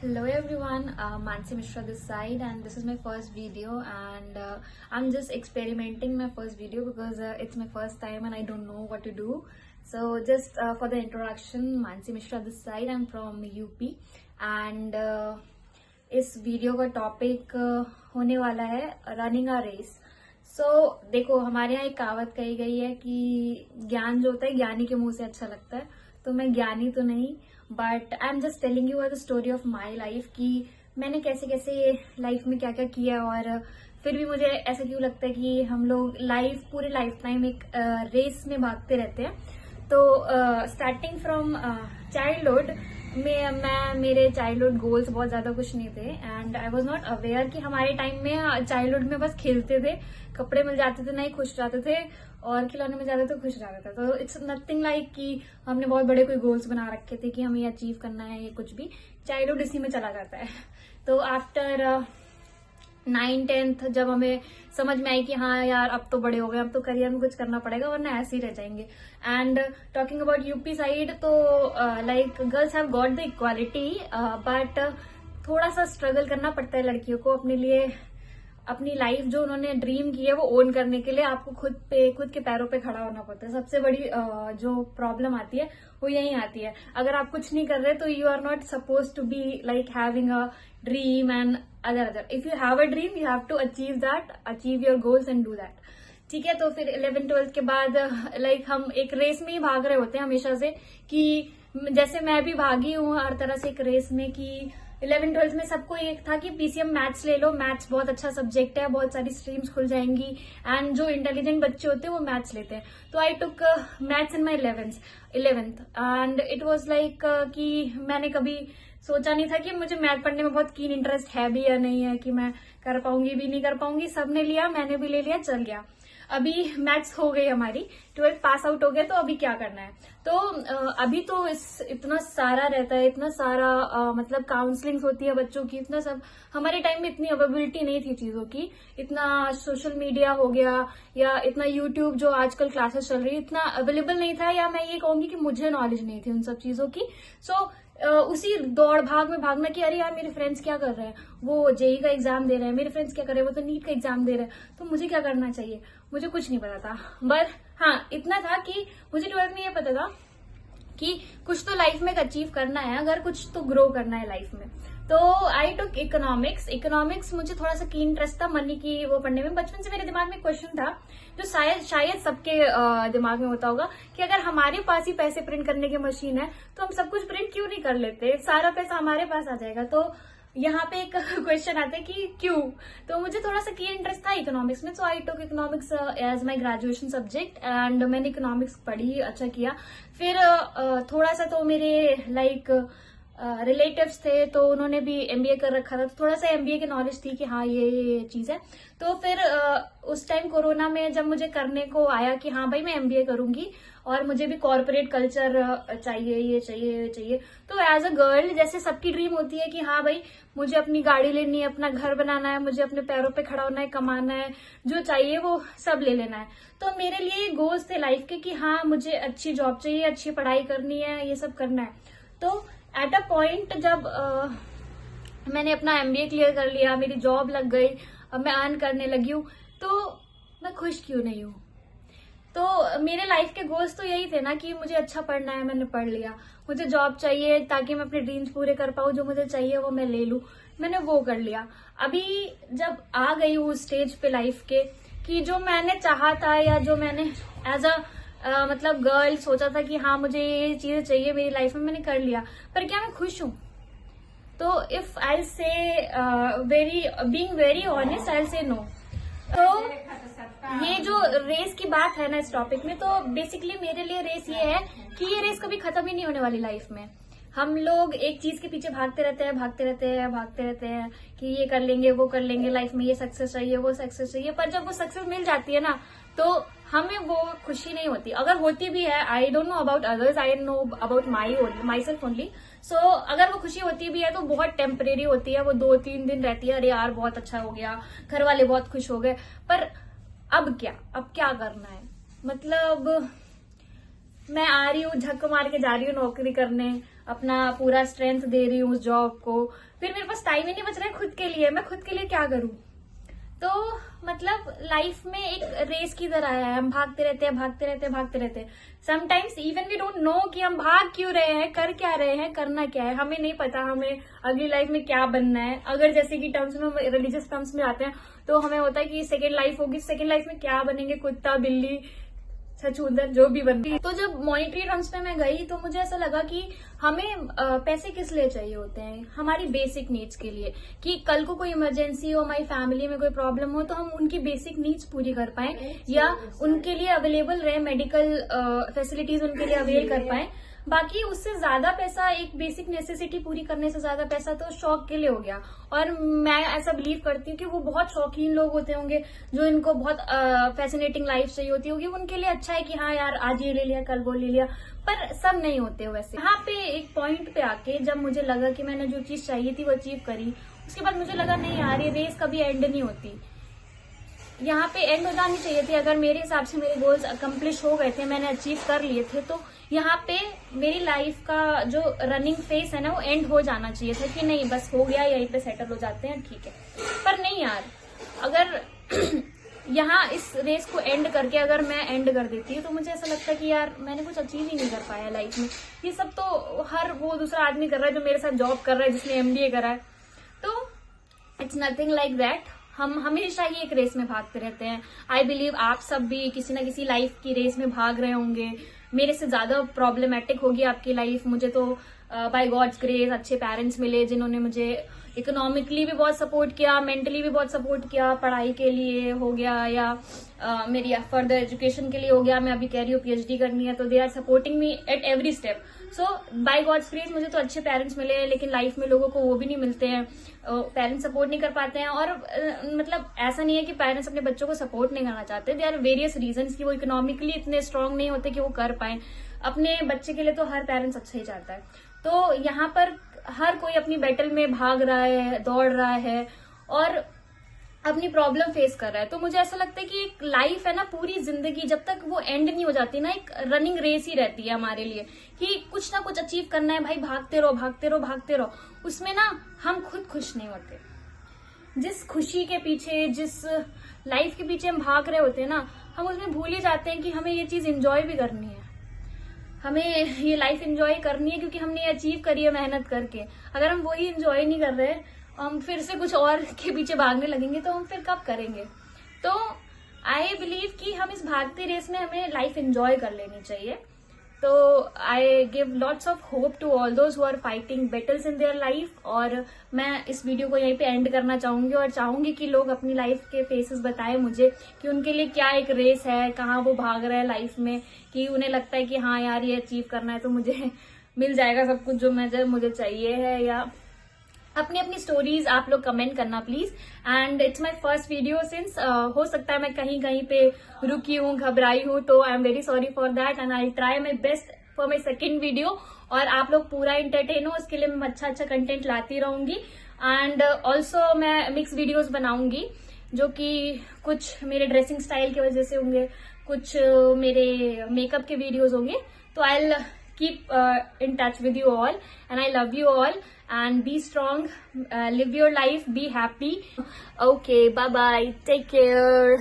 Hello everyone, Mansi Mishra this side, and this is my first video, and I'm just experimenting my first video because it's my first time and I don't know what to do. So just for the introduction, Mansi Mishra this side, I'm from UP, and इस video का topic होने वाला है running a race. सो देखो, हमारे यहाँ एक कहावत कही गई है कि ज्ञान जो होता है ज्ञानी के मुंह से अच्छा लगता है. तो मैं ज्ञानी तो नहीं, but I am just telling you the story of my life कि मैंने कैसे कैसे लाइफ में क्या क्या किया, और फिर भी मुझे ऐसा क्यों लगता है कि हम लोग पूरे लाइफ टाइम एक रेस में भागते रहते हैं. तो स्टार्टिंग फ्रॉम चाइल्डहुड मेरे चाइल्डहुड गोल्स बहुत ज्यादा कुछ नहीं थे, and I was not aware कि हमारे टाइम में चाइल्डहुड में बस खेलते थे, कपड़े मिल जाते थे, नहीं खुश रहते थे, और खिलौने मिल जाते थे, खुश रहते थे. तो इट्स नथिंग लाइक कि हमने बहुत बड़े कोई गोल्स बना रखे थे कि हमें ये अचीव करना है, ये कुछ भी. चाइल्डहुड इसी में चला जाता है. तो आफ्टर 9th-10th जब हमें समझ में आई कि हाँ यार अब तो बड़े हो गए, अब तो करियर में कुछ करना पड़ेगा वरना ऐसे ही रह जाएंगे. And talking about UP side, तो like girls have got the equality, but थोड़ा सा स्ट्रगल करना पड़ता है लड़कियों को अपने लिए. अपनी लाइफ जो उन्होंने ड्रीम की है वो ओन करने के लिए आपको खुद के पैरों पे खड़ा होना पड़ता है. सबसे बड़ी जो प्रॉब्लम आती है वो यही आती है. अगर आप कुछ नहीं कर रहे तो you are not suppose to be like having a dream and other. If you have a dream you have to achieve that, achieve your goals and do that. ठीक है. तो फिर 11th-12th के बाद लाइक हम एक रेस में ही भाग रहे होते हैं हमेशा से, कि जैसे मैं भी भागी हूँ हर तरह से एक रेस में, कि 11th-12th में सबको एक था कि पीसीएम मैथ्स ले लो, मैथ्स बहुत अच्छा सब्जेक्ट है, बहुत सारी स्ट्रीम्स खुल जाएंगी, एंड जो इंटेलिजेंट बच्चे होते हैं वो मैथ्स लेते हैं. तो I took maths in my 11th, and it was like कि मैंने कभी सोचा नहीं था कि मुझे मैथ पढ़ने में बहुत कीन इंटरेस्ट है भी या नहीं है, कि मैं कर पाऊंगी भी नहीं कर पाऊंगी. सबने लिया, मैंने भी ले लिया, चल गया. अभी मैथ्स हो गई हमारी, 12th पास आउट हो गया, तो अभी क्या करना है. तो अभी तो इतना सारा रहता है, इतना सारा मतलब काउंसलिंग होती है बच्चों की, इतना सब. हमारे टाइम में इतनी अवेलेबिलिटी नहीं थी चीजों की, इतना सोशल मीडिया हो गया या इतना यूट्यूब जो आजकल क्लासेस चल रही है इतना अवेलेबल नहीं था, या मैं ये कहूंगी कि मुझे नॉलेज नहीं थी उन सब चीजों की. सो उसी दौड़ भाग में भागना कि अरे यार मेरे फ्रेंड्स क्या कर रहे हैं, वो जेई का एग्जाम दे रहे हैं, मेरे फ्रेंड्स क्या कर रहे हैं, वो तो नीट का एग्जाम दे रहे हैं, तो मुझे क्या करना चाहिए, मुझे कुछ नहीं पता था. बट हाँ इतना था कि मुझे 12th में ये पता था कि कुछ तो लाइफ में अचीव करना है, अगर कुछ तो ग्रो करना है लाइफ में. तो आई टुक इकोनॉमिक्स. मुझे थोड़ा सा कीन इंटरेस्ट था मनी की वो पढ़ने में. बचपन से मेरे दिमाग में क्वेश्चन था जो शायद सबके दिमाग में होता होगा कि अगर हमारे पास ही पैसे प्रिंट करने की मशीन है तो हम सब कुछ प्रिंट क्यों नहीं कर लेते, सारा पैसा हमारे पास आ जाएगा. तो यहाँ पे एक क्वेश्चन आता है कि क्यों. तो मुझे थोड़ा सा कीन इंटरेस्ट था इकोनॉमिक्स में, so I took economics as my graduation subject, and मैंने इकोनॉमिक्स पढ़ी, अच्छा किया. फिर थोड़ा सा तो मेरे लाइक रिलेटिव्स थे तो उन्होंने भी एमबीए कर रखा था, तो थोड़ा सा एमबीए की नॉलेज थी कि हाँ ये चीज है. तो फिर उस टाइम कोरोना में जब मुझे करने को आया कि हाँ भाई मैं एमबीए करूंगी और मुझे भी कॉर्पोरेट कल्चर चाहिए, ये चाहिए, ये चाहिए. तो एज अ गर्ल जैसे सबकी ड्रीम होती है कि हाँ भाई मुझे अपनी गाड़ी लेनी है, अपना घर बनाना है, मुझे अपने पैरों पे खड़ा होना है, कमाना है, जो चाहिए वो सब ले लेना है. तो मेरे लिए गोल्स थे लाइफ के कि हाँ मुझे अच्छी जॉब चाहिए, अच्छी पढ़ाई करनी है, ये सब करना है. तो एट अ पॉइंट जब मैंने अपना एमबीए क्लियर कर लिया, मेरी जॉब लग गई, अब मैं अर्न करने लगी हूँ, तो मैं खुश क्यों नहीं हूँ. तो मेरे लाइफ के गोल्स तो यही थे ना कि मुझे अच्छा पढ़ना है, मैंने पढ़ लिया, मुझे जॉब चाहिए ताकि मैं अपने ड्रीम्स पूरे कर पाऊँ, जो मुझे चाहिए वो मैं ले लूँ, मैंने वो कर लिया. अभी जब आ गई हूँ स्टेज पे लाइफ के कि जो मैंने चाहा था या जो मैंने एज अ मतलब गर्ल सोचा था कि हाँ मुझे ये चीजें चाहिए मेरी लाइफ में, मैंने कर लिया, पर क्या मैं खुश हूँ. तो इफ आई से बीइंग वेरी ऑनेस्ट आई से नो. तो ये जो रेस की बात है ना इस टॉपिक में, तो बेसिकली मेरे लिए रेस ये है कि ये रेस कभी खत्म ही नहीं होने वाली लाइफ में. हम लोग एक चीज के पीछे भागते रहते हैं कि ये कर लेंगे, वो कर लेंगे, लाइफ में ये सक्सेस चाहिए, वो सक्सेस चाहिए, पर जब वो सक्सेस मिल जाती है ना तो हमें वो खुशी नहीं होती. अगर होती भी है, I don't know about others, I know about my self only. So अगर वो खुशी होती भी है तो बहुत टेम्परेरी होती है, वो 2-3 दिन रहती है, अरे यार बहुत अच्छा हो गया, घर वाले बहुत खुश हो गए, पर अब क्या करना है. मतलब मैं आ रही हूँ, झक मार के जा रही हूँ नौकरी करने, अपना पूरा स्ट्रेंथ दे रही हूँ उस जॉब को, फिर मेरे पास टाइम ही नहीं बच रहा है खुद के लिए, मैं खुद के लिए क्या करूँ। तो मतलब लाइफ में एक रेस की तरह है, हम भागते रहते हैं भागते रहते हैं भागते रहते हैं। Sometimes even we don't know कि हम भाग क्यों रहे हैं, कर क्या रहे हैं, करना क्या है, हमें नहीं पता हमें अगली लाइफ में क्या बनना है। अगर जैसे कि टर्म्स में, रिलीजियस टर्म्स में आते हैं तो हमें होता है कि सेकेंड लाइफ होगी, सेकेंड लाइफ में क्या बनेंगे, कुत्ता बिल्ली छछूंदर जो भी बनती। तो जब मॉनिटरी टर्म्स पे मैं गई तो मुझे ऐसा लगा कि हमें पैसे किस लिए चाहिए होते हैं, हमारी बेसिक नीड्स के लिए, कि कल को कोई इमरजेंसी हो, हमारी फैमिली में कोई प्रॉब्लम हो तो हम उनकी बेसिक नीड्स पूरी कर पाए, या उनके लिए अवेलेबल रहे मेडिकल फैसिलिटीज उनके लिए अवेल कर पाए। बाकी उससे ज्यादा पैसा, एक बेसिक नेसेसिटी पूरी करने से ज्यादा पैसा तो शौक के लिए हो गया। और मैं ऐसा बिलीव करती हूँ कि वो बहुत शौकीन लोग होते होंगे जो इनको बहुत फैसिनेटिंग लाइफ चाहिए होती होगी, उनके लिए अच्छा है कि हाँ यार आज ये ले लिया कल वो ले लिया, पर सब नहीं होते वैसे। यहाँ पे एक पॉइंट पे आके जब मुझे लगा कि मैंने जो चीज चाहिए थी वो अचीव करी, उसके बाद मुझे लगा नहीं यार ये रेस कभी एंड नहीं होती, यहाँ पे एंड हो जानी चाहिए थी। अगर मेरे हिसाब से मेरे गोल्स अकम्प्लिश हो गए थे, मैंने अचीव कर लिए थे, तो यहाँ पे मेरी लाइफ का जो रनिंग फेस है ना वो एंड हो जाना चाहिए था कि नहीं बस हो गया, यहीं पे सेटल हो जाते हैं, ठीक है। पर नहीं यार, अगर यहाँ इस रेस को एंड करके अगर मैं एंड कर देती हूँ तो मुझे ऐसा लगता है कि यार मैंने कुछ अचीव ही नहीं कर पाया लाइफ में। ये सब तो हर वो दूसरा आदमी कर रहा है जो मेरे साथ जॉब कर रहा है, जिसने MBA करा है, तो इट्स नथिंग लाइक दैट। हम हमेशा ही एक रेस में भागते रहते हैं। आई बिलीव आप सब भी किसी ना किसी लाइफ की रेस में भाग रहे होंगे। मेरे से ज्यादा प्रॉब्लमेटिक होगी आपकी लाइफ। मुझे तो बाय गॉड्स ग्रेस अच्छे पेरेंट्स मिले जिन्होंने मुझे इकोनॉमिकली भी बहुत सपोर्ट किया, मेंटली भी बहुत सपोर्ट किया, पढ़ाई के लिए हो गया या मेरी फर्दर एजुकेशन के लिए हो गया। मैं अभी कह रही हूँ PhD करनी है, तो they are supporting me at every step. So by God's grace मुझे तो अच्छे पेरेंट्स मिले हैं, लेकिन लाइफ में लोगों को वो भी नहीं मिलते हैं, पेरेंट्स सपोर्ट नहीं कर पाते हैं। और मतलब ऐसा नहीं है कि पेरेंट्स अपने बच्चों को सपोर्ट नहीं करना चाहते, दे आर वेरियस रीजंस कि वो इकोनॉमिकली इतने स्ट्रांग नहीं होते कि वो कर पाए। अपने बच्चे के लिए तो हर पेरेंट्स अच्छा ही चाहता है। तो यहाँ पर हर कोई अपनी बैटल में भाग रहा है, दौड़ रहा है और अपनी प्रॉब्लम फेस कर रहा है। तो मुझे ऐसा लगता है कि एक लाइफ है ना, पूरी जिंदगी जब तक वो एंड नहीं हो जाती ना, एक रनिंग रेस ही रहती है हमारे लिए कि कुछ ना कुछ अचीव करना है भाई, भागते रहो भागते रहो भागते रहो। उसमें ना हम खुद खुश नहीं होते। जिस खुशी के पीछे, जिस लाइफ के पीछे हम भाग रहे होते हैं ना, हम उसमें भूल ही जाते हैं कि हमें ये चीज एंजॉय भी करनी है, हमें ये लाइफ एंजॉय करनी है, क्योंकि हमने ये अचीव करी है मेहनत करके। अगर हम वही एंजॉय नहीं कर रहे, हम फिर से कुछ और के पीछे भागने लगेंगे तो हम फिर कब करेंगे। तो आई बिलीव कि हम इस भागती रेस में हमें लाइफ एंजॉय कर लेनी चाहिए। तो I give lots of hope to all those who are fighting battles in their life. और मैं इस वीडियो को यहीं पे एंड करना चाहूंगी और चाहूंगी कि लोग अपनी लाइफ के फेसेस बताएं मुझे कि उनके लिए क्या एक रेस है, कहाँ वो भाग रहे हैं लाइफ में, कि उन्हें लगता है कि हाँ यार ये अचीव करना है तो मुझे मिल जाएगा सब कुछ जो मुझे चाहिए है। या अपनी अपनी स्टोरीज आप लोग कमेंट करना please. And it's my first video since हो सकता है मैं कहीं कहीं पे रुकी हूँ, घबराई हूँ, तो I am very sorry for that and I try my best for my second video. और आप लोग पूरा इंटरटेन हो, उसके लिए मैं अच्छा अच्छा कंटेंट लाती रहूंगी। एंड ऑल्सो मैं मिक्स वीडियोज बनाऊंगी जो कि कुछ मेरे ड्रेसिंग स्टाइल की वजह से होंगे, कुछ मेरे मेकअप के वीडियोज होंगे। तो I will keep in touch with you all and I love you all and be strong, live your life, be happy. Okay, bye bye, take care.